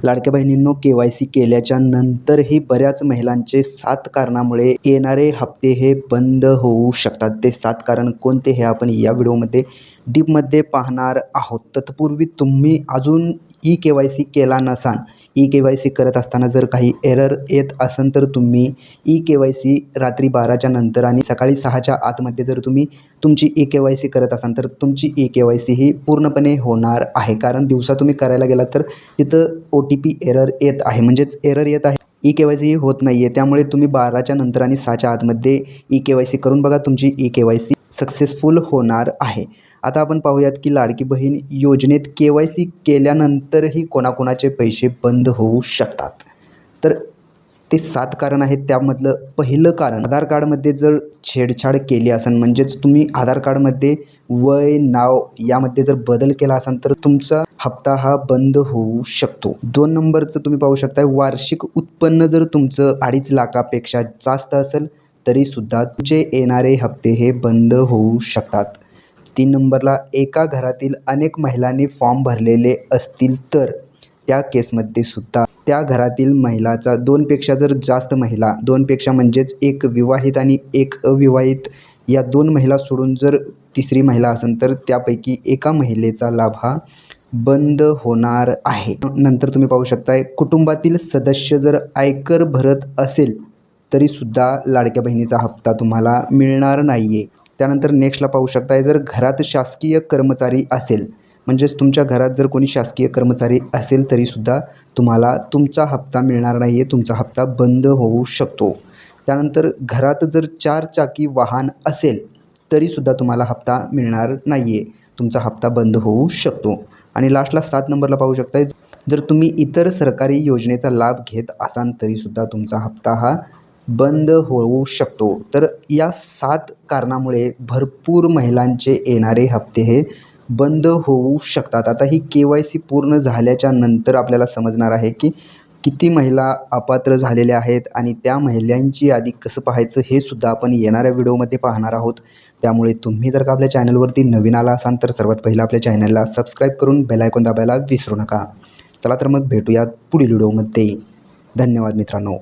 लाडक्या बहिणींनो, KYC केल्याच्या नंतरही बऱ्याच महिलांचे 7 कारणामुळे येणारे हप्ते हे बंद होऊ शकतात. ते 7 कारण कोणते हे आपण या व्हिडिओमध्ये डीपमध्ये पाहणार आहोत. तत्पूर्वी तुम्ही अजून KYC केला नसाल, KYC करत असताना जर काही एरर येत असेल तर तुम्ही KYC रात्री 12च्या नंतर आणि सकाळी 6च्या आतमध्ये जर तुम्ही तुमची KYC करत असाल तर तुमची KYC ही पूर्णपणे होणार आहे. कारण दिवसा तुम्ही करायला गेलात तर तिथं OTP एरर येत आहे, म्हणजेच एरर येत आहे, KYC ही होत नाही आहे. त्यामुळे तुम्ही 12च्या नंतर आणि 6च्या आतमध्ये KYC करून बघा, तुमची KYC सक्सेसफुल होणार आहे. आता आपण पाहूयात की लाडकी बहीण योजनेत KYC केल्यानंतरही कोणाकोणाचे पैसे बंद होऊ शकतात. तर ते 7 कारण आहेत. त्यामधलं पहिलं कारण, आधार कार्डमध्ये जर छेडछाड केली असेल, म्हणजेच तुम्ही आधार कार्डमध्ये वय, नाव यामध्ये जर बदल केला असेल तर तुमचा हप्ता हा बंद होऊ शकतो. 2 नंबरचं तुम्ही पाहू शकता, वार्षिक उत्पन्न जर तुमचं 2.5 लाखापेक्षा जास्त असेल तरीसुद्धा तुमचे येणारे हप्ते हे बंद होऊ शकतात. 3 नंबरला, एका घरातील अनेक महिलांनी फॉर्म भरलेले असतील तर त्या केसमध्ये सुद्धा त्या घरातील महिलाचा 2पेक्षा जर जास्त महिला, 2पेक्षा म्हणजेच एक विवाहित आणि एक अविवाहित, या 2 महिला सोडून जर तिसरी महिला असेल तर त्यापैकी एका महिलेचा लाभ हा बंद होणार आहे. नंतर तुम्ही पाहू शकताय, कुटुंबातील सदस्य जर आयकर भरत असेल तरीसुद्धा लाडक्या बहिणीचा हप्ता तुम्हाला मिळणार नाही आहे. त्यानंतर नेक्स्टला पाहू शकताय, जर घरात शासकीय कर्मचारी असेल, म्हणजेच तुमच्या घरात जर कोणी शासकीय कर्मचारी असेल तरीसुद्धा तुम्हाला तुमचा हप्ता मिळणार नाही आहे, तुमचा हप्ता बंद होऊ शकतो. त्यानंतर घरात जर 4 चाकी वाहन असेल तरीसुद्धा तुम्हाला हप्ता मिळणार नाही आहे, तुमचा हप्ता बंद होऊ शकतो. आणि लास्टला 7 नंबरला पाहू शकताय, जर तुम्ही इतर सरकारी योजनेचा लाभ घेत असाल तरीसुद्धा तुमचा हप्ता हा बंद होऊ शकतो. तर या 7 कारणामुळे भरपूर महिलांचे येणारे हप्ते हे बंद होऊ शकतात. आता ही KYC पूर्ण झाल्याच्या नंतर आपल्याला समजणार आहे की किती महिला अपात्र झालेल्या आहेत आणि त्या महिलांची यादी कसं पाहायचं हे सुद्धा आपण येणाऱ्या व्हिडिओमध्ये पाहणार आहोत. त्यामुळे तुम्ही जर का आपल्या चॅनलवरती नवीन आला असाल तर सर्वात पहिलं आपल्या चॅनलला सबस्क्राईब करून बेल आयकॉन दाबायला विसरू नका. चला तर मग भेटूयात पुढील व्हिडिओमध्ये. धन्यवाद मित्रांनो.